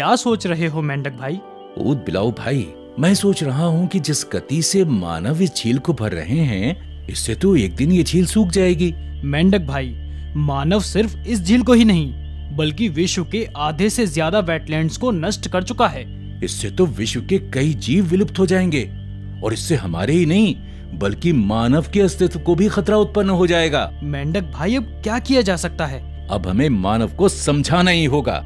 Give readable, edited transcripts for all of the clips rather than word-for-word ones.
क्या सोच रहे हो मेंढक भाई? ऊद बिलाऊ भाई, मैं सोच रहा हूँ कि जिस गति से मानव इस झील को भर रहे हैं, इससे तो एक दिन ये झील सूख जाएगी। मेंढक भाई, मानव सिर्फ इस झील को ही नहीं बल्कि विश्व के आधे से ज्यादा वेटलैंड्स को नष्ट कर चुका है। इससे तो विश्व के कई जीव विलुप्त हो जाएंगे और इससे हमारे ही नहीं बल्कि मानव के अस्तित्व को भी खतरा उत्पन्न हो जाएगा। मेंढक भाई, अब क्या किया जा सकता है? अब हमें मानव को समझाना ही होगा।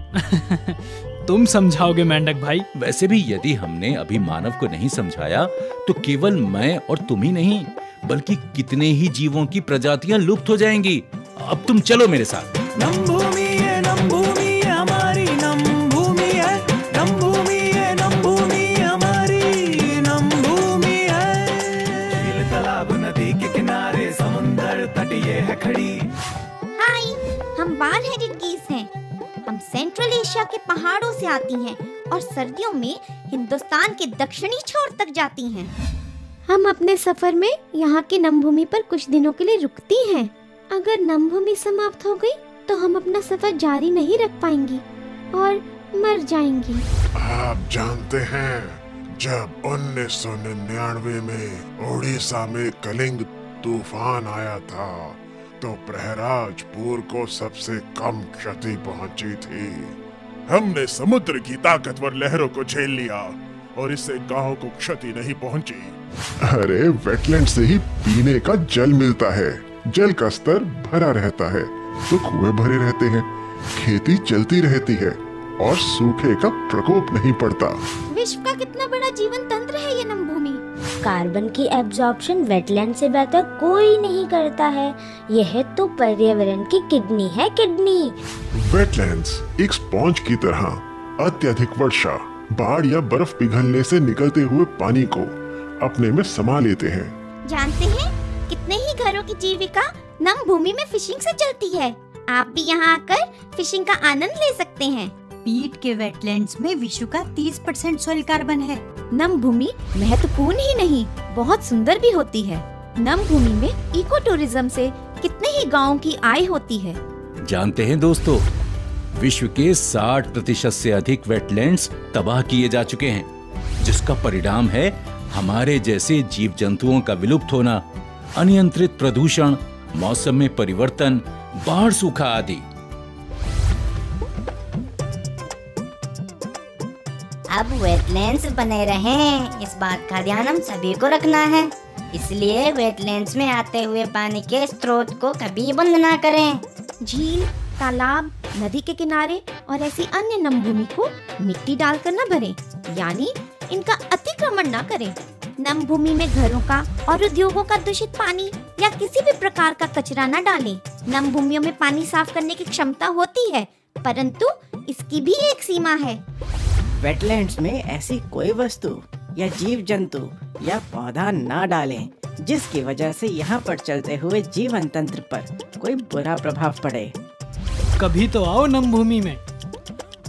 तुम समझाओगे मेंढक भाई? वैसे भी यदि हमने अभी मानव को नहीं समझाया तो केवल मैं और तुम ही नहीं बल्कि कितने ही जीवों की प्रजातियां लुप्त हो जाएंगी। अब तुम चलो मेरे साथ। नम भूमि है, नम भूमि है हमारी, नम भूमि है, नम भूमि है, नम भूमि हमारी, नम भूमि है। झील तालाब नदी के किनारे समुंदर तट ये है खड़ी। हाय, हम बार हेडेड गीस हैं। हम सेंट्रल एशिया के पहाड़ों से आती हैं और सर्दियों में हिंदुस्तान के दक्षिणी छोर तक जाती हैं। हम अपने सफर में यहाँ की नमभूमि पर कुछ दिनों के लिए रुकती हैं। अगर नमभूमि समाप्त हो गई तो हम अपना सफर जारी नहीं रख पाएंगी और मर जाएंगी। आप जानते हैं, जब 1999 में उड़ीसा में कलिंग तूफान आया था तो प्रहराजपुर को सबसे कम क्षति पहुंची थी। हमने समुद्र की ताकतवर लहरों को झेल लिया और इससे गांव को क्षति नहीं पहुंची। अरे वेटलैंड से ही पीने का जल मिलता है, जल का स्तर भरा रहता है तो कुएं भरे रहते हैं, खेती चलती रहती है और सूखे का प्रकोप नहीं पड़ता। विश्व का कितना बड़ा जीवन तंत्र है ये नमभूमि। कार्बन की एब्जॉर्प्शन वेटलैंड से बेहतर कोई नहीं करता है। यह तो पर्यावरण की किडनी है, किडनी। वेटलैंड्स एक स्पॉन्ज की तरह अत्यधिक वर्षा, बाढ़ या बर्फ पिघलने से निकलते हुए पानी को अपने में समा लेते हैं। जानते हैं कितने ही घरों की जीविका नमभूमि में फिशिंग से चलती है। आप भी यहाँ आकर फिशिंग का आनंद ले सकते हैं। पीट के वेटलैंड्स में विश्व का 30% सॉइल कार्बन है। नमभूमि महत्वपूर्ण ही नहीं, बहुत सुंदर भी होती है। नमभूमि में इको टूरिज्म से कितने ही गांवों की आय होती है। जानते हैं दोस्तों, विश्व के 60% से अधिक वेटलैंड्स तबाह किए जा चुके हैं, जिसका परिणाम है हमारे जैसे जीव जंतुओं का विलुप्त होना, अनियंत्रित प्रदूषण, मौसम में परिवर्तन, बाढ़, सूखा आदि। अब वेटलैंड्स बने रहें, इस बात का ध्यान हम सभी को रखना है। इसलिए वेटलैंड्स में आते हुए पानी के स्रोत को कभी बंद ना करें। झील, तालाब, नदी के किनारे और ऐसी अन्य नमभूमि को मिट्टी डालकर न भरें, यानी इनका अतिक्रमण न करें। नमभूमि में घरों का और उद्योगों का दूषित पानी या किसी भी प्रकार का कचरा न डालें। नमभूमियों में पानी साफ करने की क्षमता होती है, परंतु इसकी भी एक सीमा है। वेटलैंड्स में ऐसी कोई वस्तु या जीव जंतु या पौधा ना डालें जिसकी वजह से यहाँ पर चलते हुए जीवन तंत्र पर कोई बुरा प्रभाव पड़े। कभी तो आओ नमभूमि में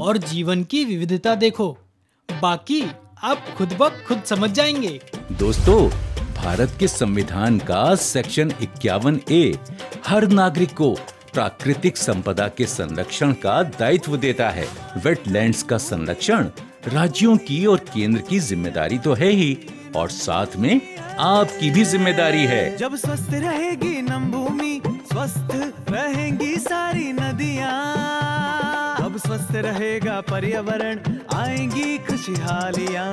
और जीवन की विविधता देखो, बाकी आप खुद ब खुद समझ जाएंगे। दोस्तों, भारत के संविधान का सेक्शन 51A हर नागरिक को प्राकृतिक संपदा के संरक्षण का दायित्व देता है। वेटलैंड्स का संरक्षण राज्यों की और केंद्र की जिम्मेदारी तो है ही, और साथ में आपकी भी जिम्मेदारी है। जब स्वस्थ रहेगी नमभूमि, स्वस्थ रहेंगी सारी नदियाँ। जब स्वस्थ रहेगा पर्यावरण, आएंगी खुशहालियाँ।